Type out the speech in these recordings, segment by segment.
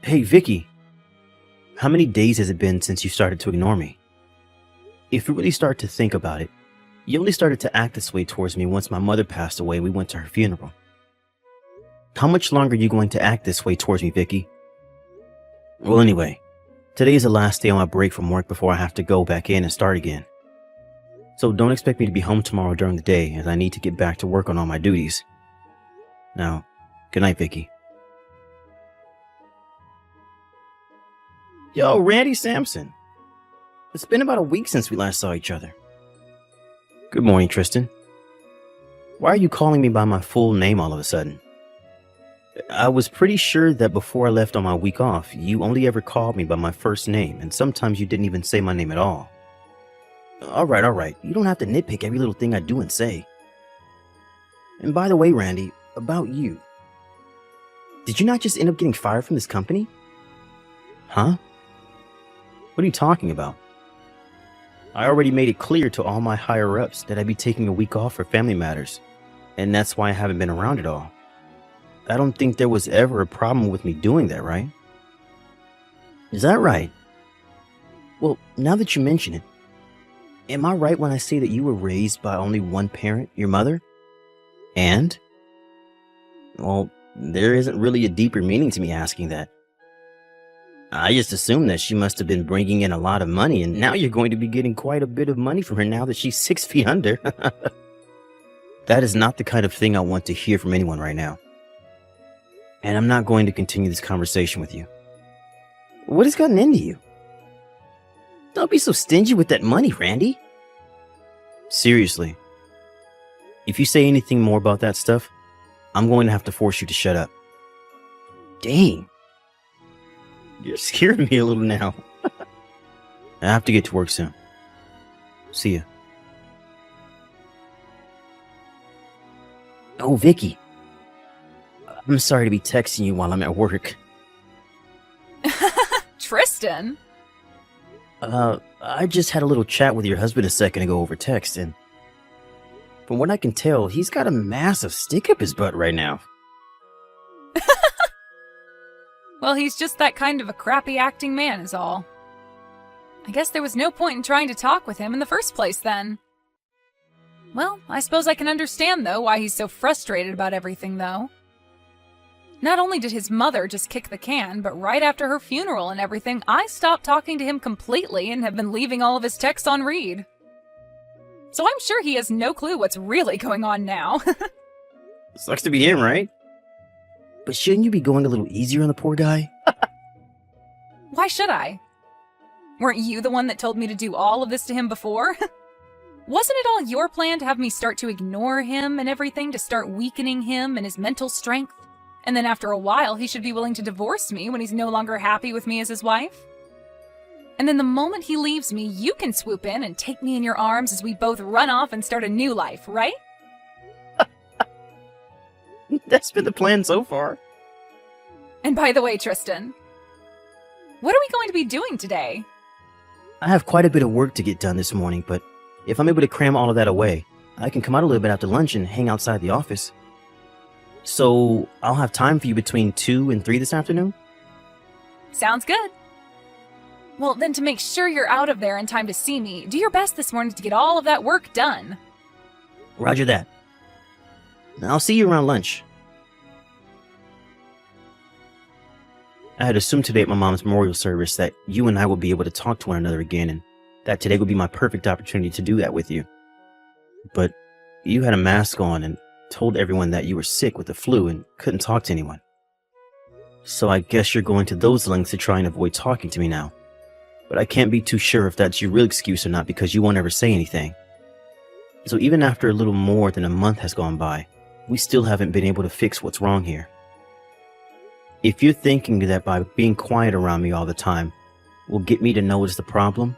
Hey, Vicky, how many days has it been since you started to ignore me? If you really start to think about it, you only started to act this way towards me once my mother passed away and we went to her funeral. How much longer are you going to act this way towards me, Vicky? Well, anyway, today is the last day on my break from work before I have to go back in and start again. So don't expect me to be home tomorrow during the day as I need to get back to work on all my duties. Now, good night, Vicky. Yo, Randy Sampson. It's been about a week since we last saw each other. Good morning, Tristan. Why are you calling me by my full name all of a sudden? I was pretty sure that before I left on my week off, you only ever called me by my first name, and sometimes you didn't even say my name at all. Alright. You don't have to nitpick every little thing I do and say. And by the way, Randy, about you. Did you not just end up getting fired from this company? Huh? What are you talking about? I already made it clear to all my higher-ups that I'd be taking a week off for family matters, and that's why I haven't been around at all. I don't think there was ever a problem with me doing that, right? Is that right? Well, now that you mention it, am I right when I say that you were raised by only one parent, your mother? And? Well, there isn't really a deeper meaning to me asking that. I just assumed that she must have been bringing in a lot of money, and now you're going to be getting quite a bit of money from her now that she's 6 feet under. That is not the kind of thing I want to hear from anyone right now. And I'm not going to continue this conversation with you. What has gotten into you? Don't be so stingy with that money, Randy. Seriously. If you say anything more about that stuff, I'm going to have to force you to shut up. Dang. You're scaring me a little now. I have to get to work soon. See ya. Oh, Vicky. I'm sorry to be texting you while I'm at work. Tristan? I just had a little chat with your husband a second ago over text, and from what I can tell, he's got a massive stick up his butt right now. Well, he's just that kind of a crappy acting man is all. I guess there was no point in trying to talk with him in the first place then. Well, I suppose I can understand, though, why he's so frustrated about everything, though. Not only did his mother just kick the can, but right after her funeral and everything, I stopped talking to him completely and have been leaving all of his texts on read. So I'm sure he has no clue what's really going on now. Sucks to be him, right? But shouldn't you be going a little easier on the poor guy? Why should I? Weren't you the one that told me to do all of this to him before? Wasn't it all your plan to have me start to ignore him and everything, to start weakening him and his mental strength? And then after a while, he should be willing to divorce me when he's no longer happy with me as his wife? And then the moment he leaves me, you can swoop in and take me in your arms as we both run off and start a new life, right? That's been the plan so far. And by the way, Tristan, what are we going to be doing today? I have quite a bit of work to get done this morning, but if I'm able to cram all of that away, I can come out a little bit after lunch and hang outside the office. So I'll have time for you between 2 and 3 this afternoon? Sounds good. Well, then to make sure you're out of there in time to see me, do your best this morning to get all of that work done. Roger that. I'll see you around lunch. I had assumed today at my mom's memorial service that you and I would be able to talk to one another again, and that today would be my perfect opportunity to do that with you. But you had a mask on and told everyone that you were sick with the flu and couldn't talk to anyone. So I guess you're going to those lengths to try and avoid talking to me now. But I can't be too sure if that's your real excuse or not because you won't ever say anything. So even after a little more than a month has gone by, we still haven't been able to fix what's wrong here. If you're thinking that by being quiet around me all the time will get me to notice the problem,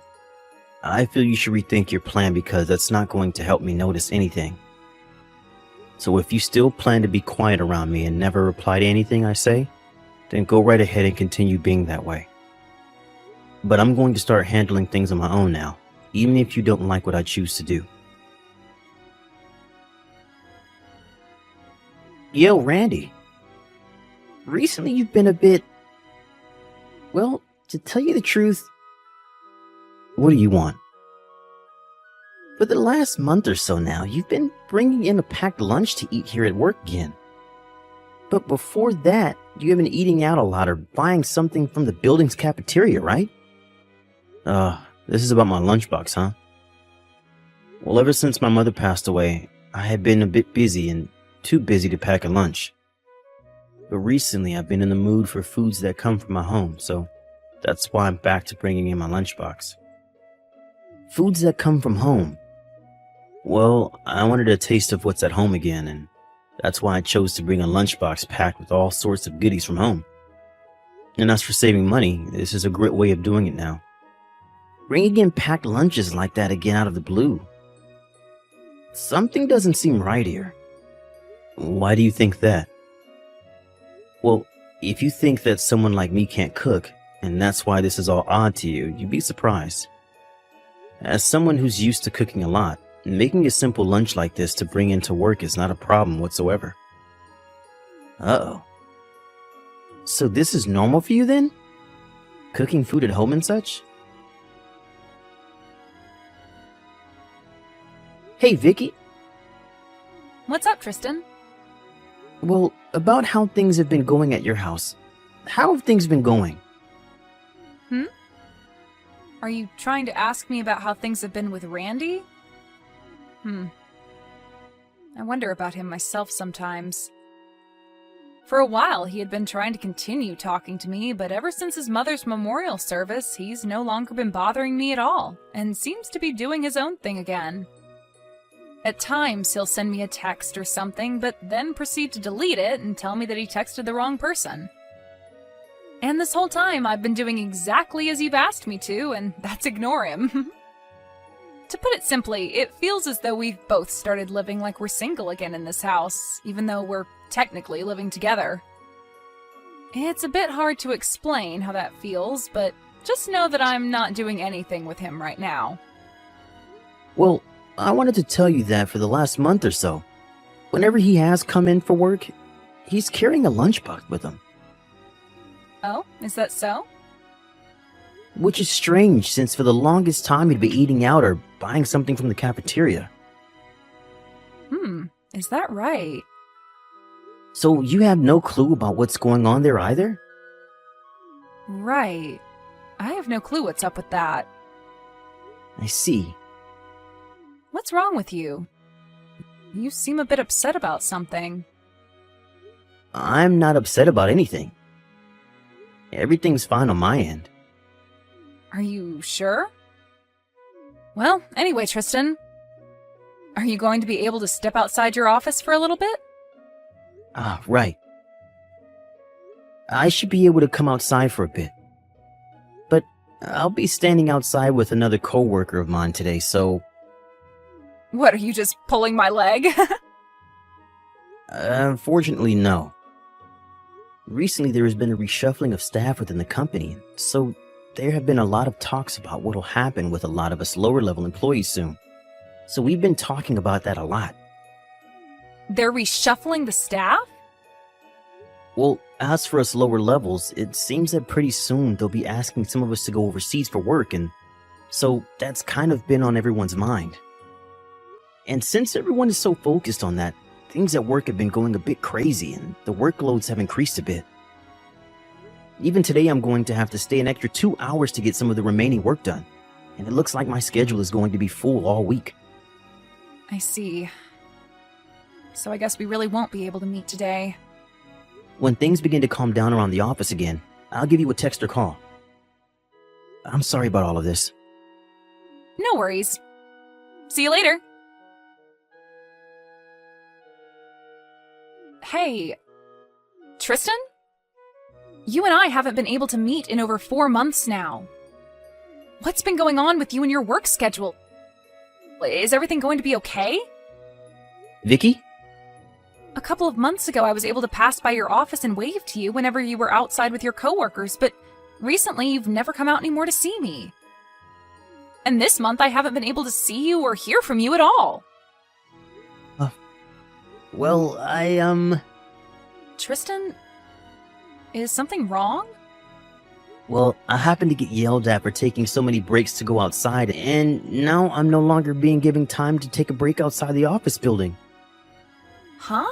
I feel you should rethink your plan because that's not going to help me notice anything. So if you still plan to be quiet around me and never reply to anything I say, then go right ahead and continue being that way. But I'm going to start handling things on my own now, even if you don't like what I choose to do. Yo, Randy. Recently you've been a bit Well, to tell you the truth, what do you want? For the last month or so now, you've been bringing in a packed lunch to eat here at work again. But before that, you have been eating out a lot or buying something from the building's cafeteria, right? This is about my lunchbox, huh? Well, ever since my mother passed away, I have been a bit busy and too busy to pack a lunch. But recently, I've been in the mood for foods that come from my home, so that's why I'm back to bringing in my lunchbox. Foods that come from home. Well, I wanted a taste of what's at home again, and that's why I chose to bring a lunchbox packed with all sorts of goodies from home. And as for saving money, this is a great way of doing it now. Bringing in packed lunches like that again out of the blue. Something doesn't seem right here. Why do you think that? Well, if you think that someone like me can't cook, and that's why this is all odd to you, you'd be surprised. As someone who's used to cooking a lot, making a simple lunch like this to bring into work is not a problem whatsoever. Uh-oh. So this is normal for you then? Cooking food at home and such? Hey, Vicky. What's up, Tristan? Well, about how things have been going at your house. How have things been going? Are you trying to ask me about how things have been with Randy? I wonder about him myself sometimes. For a while, he had been trying to continue talking to me, but ever since his mother's memorial service, he's no longer been bothering me at all, and seems to be doing his own thing again. At times, he'll send me a text or something, but then proceed to delete it and tell me that he texted the wrong person. And this whole time, I've been doing exactly as you've asked me to, and that's ignore him. To put it simply, it feels as though we've both started living like we're single again in this house, even though we're technically living together. It's a bit hard to explain how that feels, but just know that I'm not doing anything with him right now. Well, I wanted to tell you that for the last month or so, whenever he has come in for work, he's carrying a lunchbox with him. Oh, is that so? Which is strange, since for the longest time he'd be eating out or buying something from the cafeteria. Is that right? So you have no clue about what's going on there either? Right. I have no clue what's up with that. I see. What's wrong with you? You seem a bit upset about something. I'm not upset about anything. Everything's fine on my end. Are you sure? Well, anyway, Tristan, are you going to be able to step outside your office for a little bit? Right. I should be able to come outside for a bit. But I'll be standing outside with another coworker of mine today, so... What, are you just pulling my leg? Unfortunately, no. Recently, there has been a reshuffling of staff within the company, so there have been a lot of talks about what'll happen with a lot of us lower-level employees soon. So we've been talking about that a lot. They're reshuffling the staff? Well, as for us lower levels, it seems that pretty soon they'll be asking some of us to go overseas for work, and so that's kind of been on everyone's mind. And since everyone is so focused on that, things at work have been going a bit crazy, and the workloads have increased a bit. Even today, I'm going to have to stay an extra 2 hours to get some of the remaining work done, and it looks like my schedule is going to be full all week. I see. So I guess we really won't be able to meet today. When things begin to calm down around the office again, I'll give you a text or call. I'm sorry about all of this. No worries. See you later. Hey, Tristan? You and I haven't been able to meet in over 4 months now. What's been going on with you and your work schedule? Is everything going to be okay? Vicky? A couple of months ago, I was able to pass by your office and wave to you whenever you were outside with your coworkers, but recently you've never come out anymore to see me. And this month, I haven't been able to see you or hear from you at all. Well, Tristan, is something wrong? Well, I happened to get yelled at for taking so many breaks to go outside, and now I'm no longer being given time to take a break outside the office building. Huh?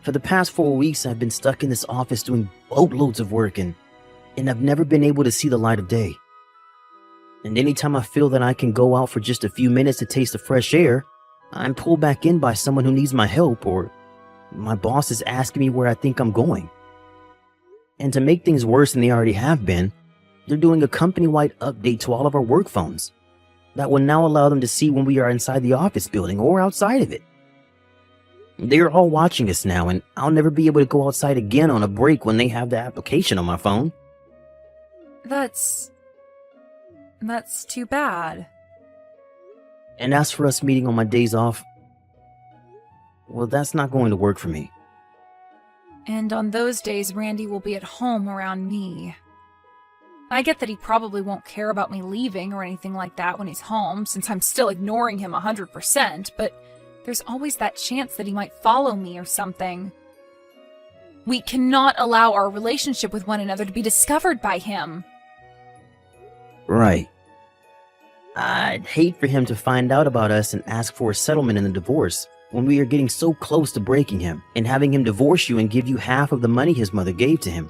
For the past 4 weeks, I've been stuck in this office doing boatloads of work, and I've never been able to see the light of day. And anytime I feel that I can go out for just a few minutes to taste the fresh air, I'm pulled back in by someone who needs my help, or my boss is asking me where I think I'm going. And to make things worse than they already have been, they're doing a company-wide update to all of our work phones that will now allow them to see when we are inside the office building or outside of it. They are all watching us now, and I'll never be able to go outside again on a break when they have the application on my phone. That's too bad. And as for us meeting on my days off, well, that's not going to work for me. And on those days, Randy will be at home around me. I get that he probably won't care about me leaving or anything like that when he's home, since I'm still ignoring him 100%, but there's always that chance that he might follow me or something. We cannot allow our relationship with one another to be discovered by him. Right. I'd hate for him to find out about us and ask for a settlement in the divorce when we are getting so close to breaking him and having him divorce you and give you half of the money his mother gave to him.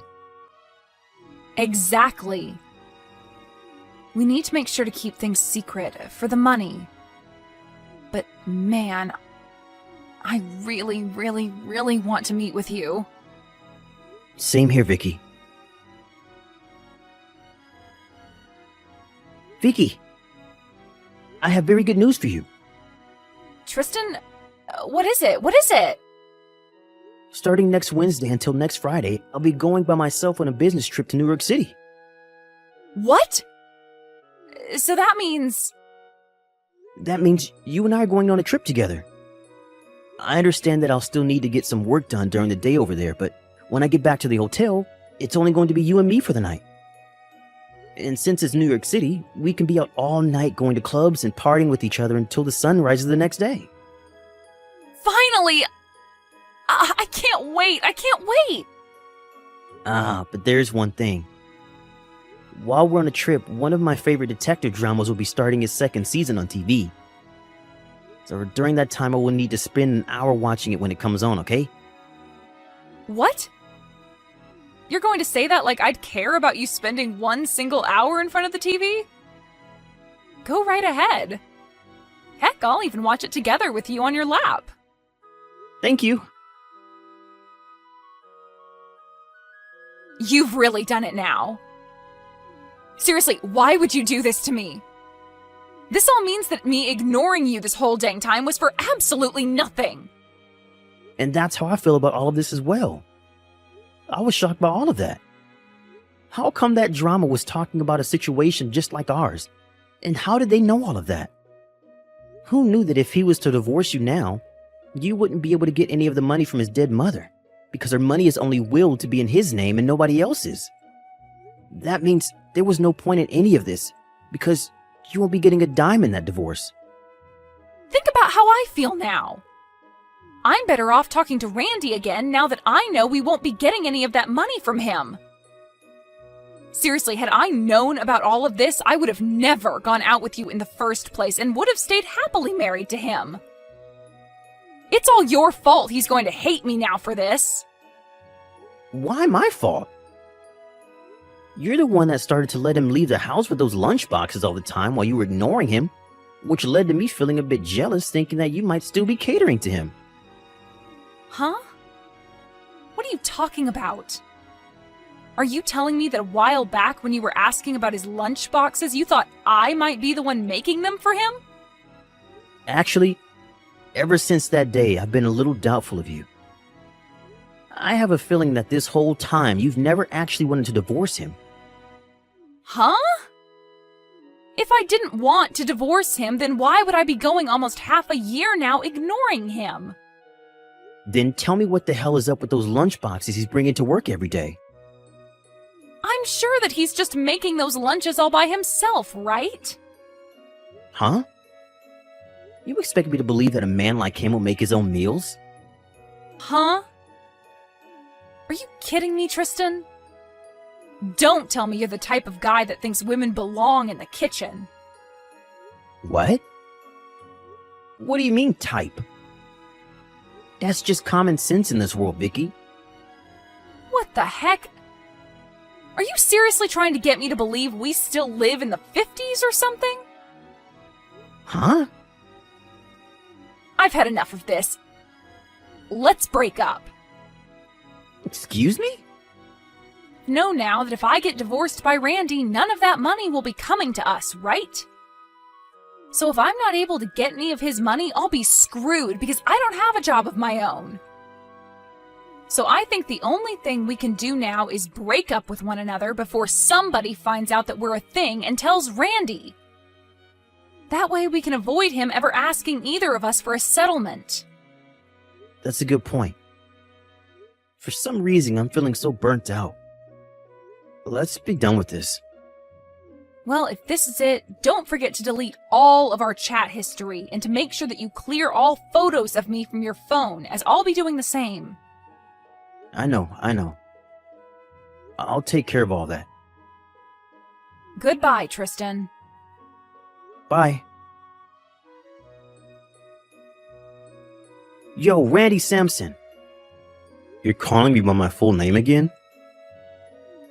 Exactly. We need to make sure to keep things secret for the money. But man, I really, really, really want to meet with you. Same here, Vicky. Vicky, I have very good news for you. Tristan, what is it? What is it? Starting next Wednesday until next Friday, I'll be going by myself on a business trip to New York City. What? So that means... That means you and I are going on a trip together. I understand that I'll still need to get some work done during the day over there, but when I get back to the hotel, it's only going to be you and me for the night. And since it's New York City, we can be out all night going to clubs and partying with each other until the sun rises the next day. Finally! I can't wait! I can't wait! But there's one thing. While we're on a trip, one of my favorite detective dramas will be starting its second season on TV. So during that time, I will need to spend an hour watching it when it comes on, okay? What? You're going to say that like I'd care about you spending one single hour in front of the TV? Go right ahead. Heck, I'll even watch it together with you on your lap. Thank you. You've really done it now. Seriously, why would you do this to me? This all means that me ignoring you this whole dang time was for absolutely nothing. And that's how I feel about all of this as well. I was shocked by all of that. How come that drama was talking about a situation just like ours? And how did they know all of that? Who knew that if he was to divorce you now, you wouldn't be able to get any of the money from his dead mother, because her money is only willed to be in his name and nobody else's? That means there was no point in any of this, because you won't be getting a dime in that divorce. Think about how I feel now. I'm better off talking to Randy again now that I know we won't be getting any of that money from him. Seriously, had I known about all of this, I would have never gone out with you in the first place and would have stayed happily married to him. It's all your fault he's going to hate me now for this. Why my fault? You're the one that started to let him leave the house with those lunch boxes all the time while you were ignoring him, which led to me feeling a bit jealous, thinking that you might still be catering to him. Huh? What are you talking about? Are you telling me that a while back when you were asking about his lunch boxes, you thought I might be the one making them for him? Actually, ever since that day, I've been a little doubtful of you. I have a feeling that this whole time you've never actually wanted to divorce him. Huh? If I didn't want to divorce him, then why would I be going almost half a year now ignoring him? Then tell me what the hell is up with those lunch boxes he's bringing to work every day. I'm sure that he's just making those lunches all by himself, right? Huh? You expect me to believe that a man like him will make his own meals? Huh? Are you kidding me, Tristan? Don't tell me you're the type of guy that thinks women belong in the kitchen. What? What do you mean, type? That's just common sense in this world, Vicky. What the heck? Are you seriously trying to get me to believe we still live in the 50s or something? Huh? I've had enough of this. Let's break up. Excuse me? Know now that if I get divorced by Randy, none of that money will be coming to us, right? So if I'm not able to get any of his money, I'll be screwed because I don't have a job of my own. So I think the only thing we can do now is break up with one another before somebody finds out that we're a thing and tells Randy. That way we can avoid him ever asking either of us for a settlement. That's a good point. For some reason, I'm feeling so burnt out. Let's be done with this. Well, if this is it, don't forget to delete all of our chat history and to make sure that you clear all photos of me from your phone, as I'll be doing the same. I know. I'll take care of all that. Goodbye, Tristan. Bye. Yo, Randy Sampson. You're calling me by my full name again?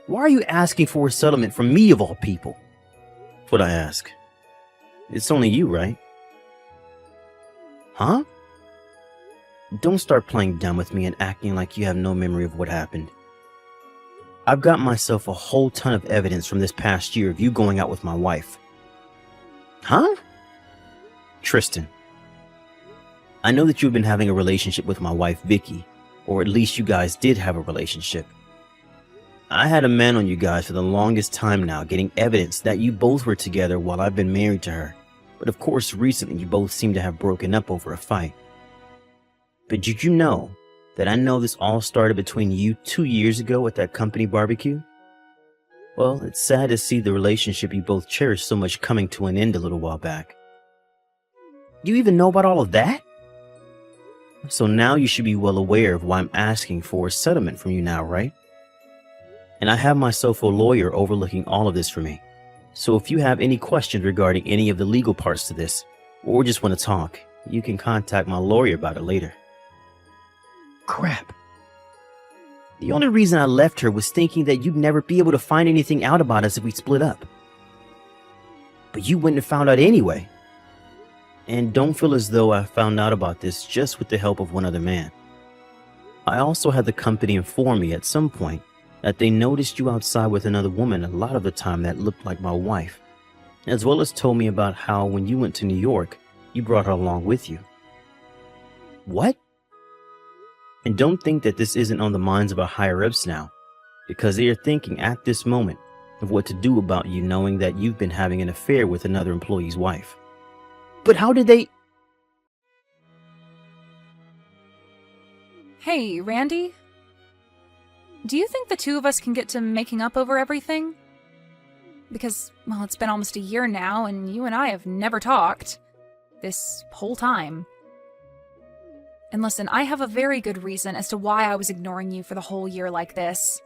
Why are you asking for a settlement from me of all people? What I ask. It's only you, right? Huh? Don't start playing dumb with me and acting like you have no memory of what happened. I've got myself a whole ton of evidence from this past year of you going out with my wife. Huh? Tristan. I know that you've been having a relationship with my wife, Vicky, or at least you guys did have a relationship. I had a man on you guys for the longest time now, getting evidence that you both were together while I've been married to her. But of course, recently you both seem to have broken up over a fight. But did you know that I know this all started between you 2 years ago at that company barbecue? Well, it's sad to see the relationship you both cherished so much coming to an end a little while back. You even know about all of that? So now you should be well aware of why I'm asking for a settlement from you now, right? And I have myself a lawyer overlooking all of this for me. So if you have any questions regarding any of the legal parts to this, or just want to talk, you can contact my lawyer about it later. Crap. The only reason I left her was thinking that you'd never be able to find anything out about us if we split up. But you wouldn't have found out anyway. And don't feel as though I found out about this just with the help of one other man. I also had the company inform me at some point that they noticed you outside with another woman a lot of the time that looked like my wife, as well as told me about how when you went to New York, you brought her along with you. What? And don't think that this isn't on the minds of our higher-ups now, because they are thinking at this moment of what to do about you knowing that you've been having an affair with another employee's wife. But how did they... Hey, Randy? Do you think the two of us can get to making up over everything? Because, well, it's been almost a year now, and you and I have never talked. This whole time. And listen, I have a very good reason as to why I was ignoring you for the whole year like this.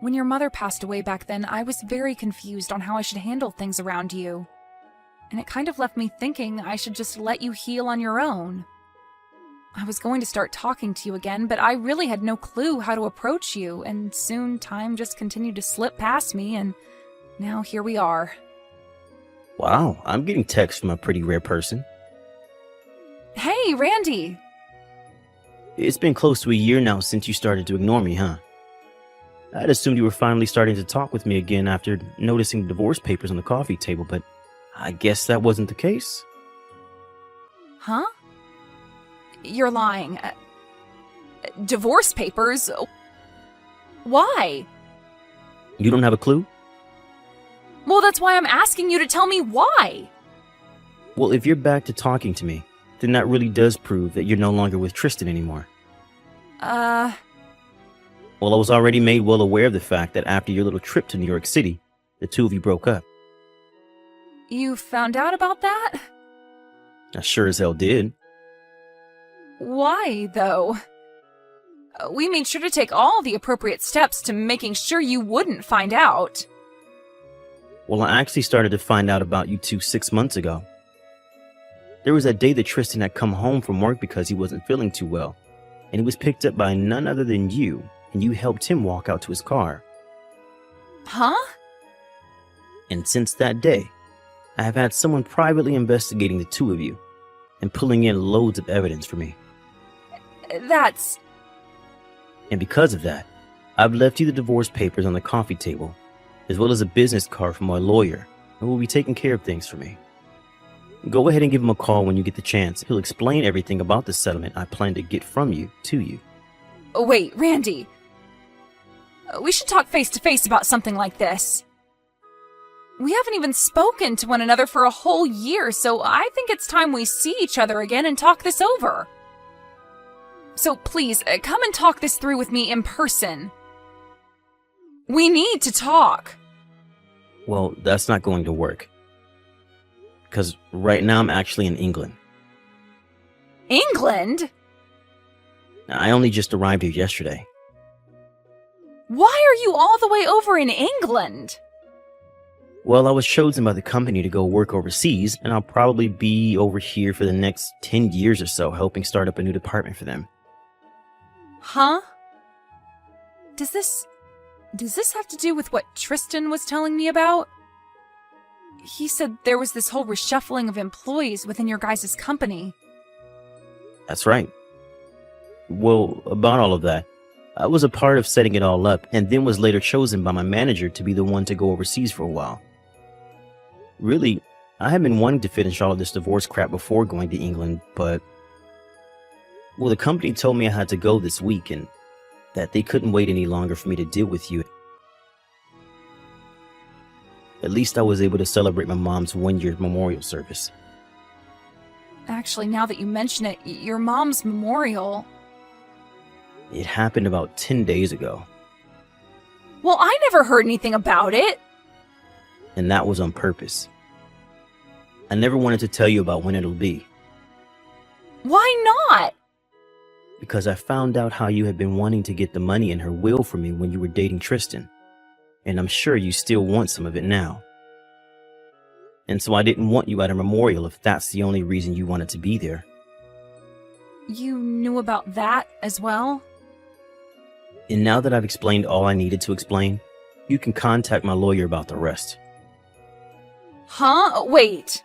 When your mother passed away back then, I was very confused on how I should handle things around you. And it kind of left me thinking I should just let you heal on your own. I was going to start talking to you again, but I really had no clue how to approach you, and soon time just continued to slip past me, and now here we are. Wow, I'm getting texts from a pretty rare person. Hey, Randy! It's been close to a year now since you started to ignore me, huh? I'd assumed you were finally starting to talk with me again after noticing the divorce papers on the coffee table, but I guess that wasn't the case. Huh? You're lying. Divorce papers? Why? You don't have a clue? Well, that's why I'm asking you to tell me why. Well, if you're back to talking to me, then that really does prove that you're no longer with Tristan anymore. Well, I was already made well aware of the fact that after your little trip to New York City, the two of you broke up. You found out about that? I sure as hell did. Why, though? We made sure to take all the appropriate steps to making sure you wouldn't find out. Well, I actually started to find out about you two 6 months ago. There was that day that Tristan had come home from work because he wasn't feeling too well, and he was picked up by none other than you, and you helped him walk out to his car. Huh? And since that day, I have had someone privately investigating the two of you and pulling in loads of evidence for me. That's... And because of that, I've left you the divorce papers on the coffee table, as well as a business card from my lawyer, who will be taking care of things for me. Go ahead and give him a call when you get the chance. He'll explain everything about the settlement I plan to get from you to you. Wait, Randy. We should talk face to face about something like this. We haven't even spoken to one another for a whole year, so I think it's time we see each other again and talk this over. So please, come and talk this through with me in person. We need to talk. Well, that's not going to work. Because right now I'm actually in England. England? I only just arrived here yesterday. Why are you all the way over in England? Well, I was chosen by the company to go work overseas, and I'll probably be over here for the next 10 years or so, helping start up a new department for them. Huh? Does this have to do with what Tristan was telling me about? He said there was this whole reshuffling of employees within your guys' company. That's right. Well, about all of that, I was a part of setting it all up, and then was later chosen by my manager to be the one to go overseas for a while. Really, I had been wanting to finish all of this divorce crap before going to England, but... Well, the company told me I had to go this week, and that they couldn't wait any longer for me to deal with you. At least I was able to celebrate my mom's one-year memorial service. Actually, now that you mention it, your mom's memorial... It happened about 10 days ago. Well, I never heard anything about it. And that was on purpose. I never wanted to tell you about when it'll be. Why not? Because I found out how you had been wanting to get the money in her will for me when you were dating Tristan. And I'm sure you still want some of it now. And so I didn't want you at a memorial if that's the only reason you wanted to be there. You knew about that as well? And now that I've explained all I needed to explain, you can contact my lawyer about the rest. Huh? Wait.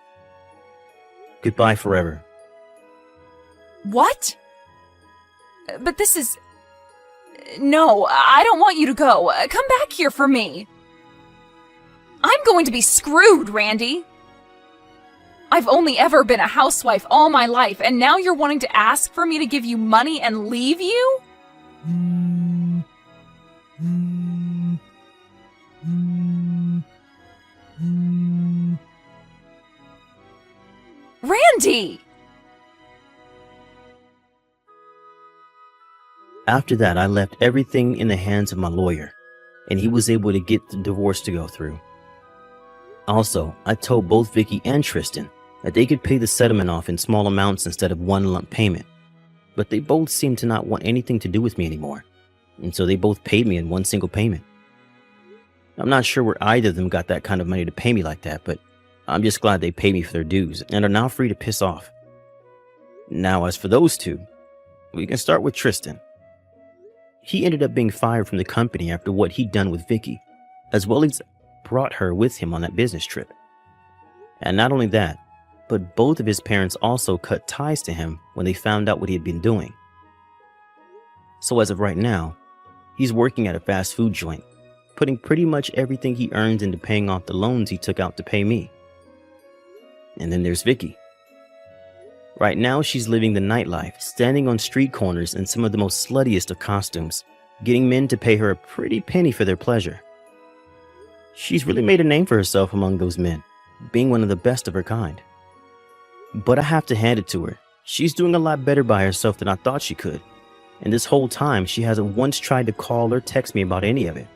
Goodbye forever. What? But this is... No, I don't want you to go. Come back here for me. I'm going to be screwed, Randy. I've only ever been a housewife all my life, and now you're wanting to ask for me to give you money and leave you? Randy! After that, I left everything in the hands of my lawyer, and he was able to get the divorce to go through. Also, I told both Vicky and Tristan that they could pay the settlement off in small amounts instead of one lump payment, but they both seemed to not want anything to do with me anymore, and so they both paid me in one single payment. I'm not sure where either of them got that kind of money to pay me like that, but I'm just glad they paid me for their dues and are now free to piss off. Now, as for those two, we can start with Tristan. He ended up being fired from the company after what he'd done with Vicky, as well as brought her with him on that business trip. And not only that, but both of his parents also cut ties to him when they found out what he had been doing. So as of right now, he's working at a fast food joint, putting pretty much everything he earns into paying off the loans he took out to pay me. And then there's Vicky. Right now, she's living the nightlife, standing on street corners in some of the most sluttiest of costumes, getting men to pay her a pretty penny for their pleasure. She's really made a name for herself among those men, being one of the best of her kind. But I have to hand it to her. She's doing a lot better by herself than I thought she could. And this whole time, she hasn't once tried to call or text me about any of it.